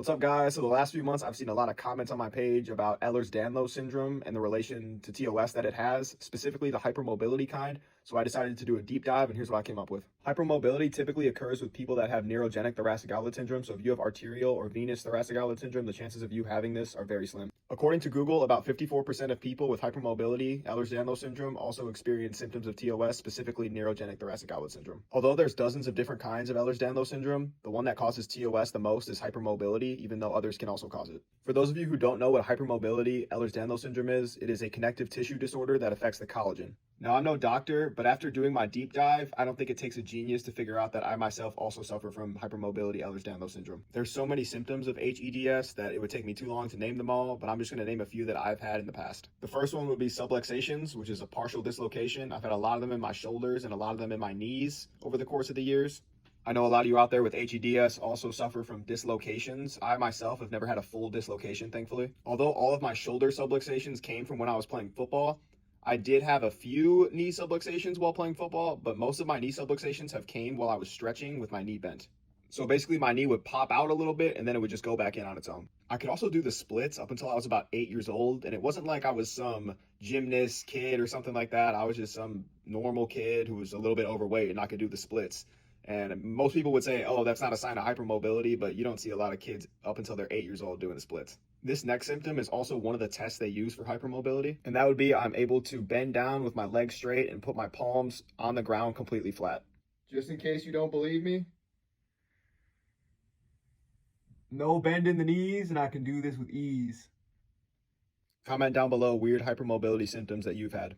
What's up, guys? So the last few months, I've seen a lot of comments on my page about Ehlers-Danlos Syndrome and the relation to T.O.S that it has, specifically the hypermobility kind. So I decided to do a deep dive, and here's what I came up with. Hypermobility typically occurs with people that have neurogenic thoracic outlet syndrome. So if you have arterial or venous thoracic outlet syndrome, the chances of you having this are very slim. According to Google, about 54% of people with hypermobility Ehlers-Danlos syndrome also experience symptoms of TOS, specifically neurogenic thoracic outlet syndrome. Although there's dozens of different kinds of Ehlers-Danlos syndrome, the one that causes TOS the most is hypermobility, even though others can also cause it. For those of you who don't know what hypermobility Ehlers-Danlos syndrome is, it is a connective tissue disorder that affects the collagen. Now, I'm no doctor, but after doing my deep dive, I don't think it takes a genius to figure out that I myself also suffer from hypermobility Ehlers-Danlos syndrome. There's so many symptoms of hEDS that it would take me too long to name them all, but I'm just going to name a few that I've had in the past. The first one would be subluxations, which is a partial dislocation. I've had a lot of them in my shoulders and a lot of them in my knees over the course of the years. I know a lot of you out there with hEDS also suffer from dislocations. I myself have never had a full dislocation, thankfully. Although all of my shoulder subluxations came from when I was playing football, I did have a few knee subluxations while playing football, but most of my knee subluxations have came while I was stretching with my knee bent. So basically my knee would pop out a little bit and then it would just go back in on its own. I could also do the splits up until I was about 8 years old, and it wasn't like I was some gymnast kid or something like that. I was just some normal kid who was a little bit overweight and I could do the splits. And most people would say, oh, that's not a sign of hypermobility, but you don't see a lot of kids up until they're 8 years old doing the splits. This next symptom is also one of the tests they use for hypermobility, and that would be I'm able to bend down with my legs straight and put my palms on the ground completely flat. Just in case you don't believe me, no bend in the knees, and I can do this with ease. Comment down below weird hypermobility symptoms that you've had.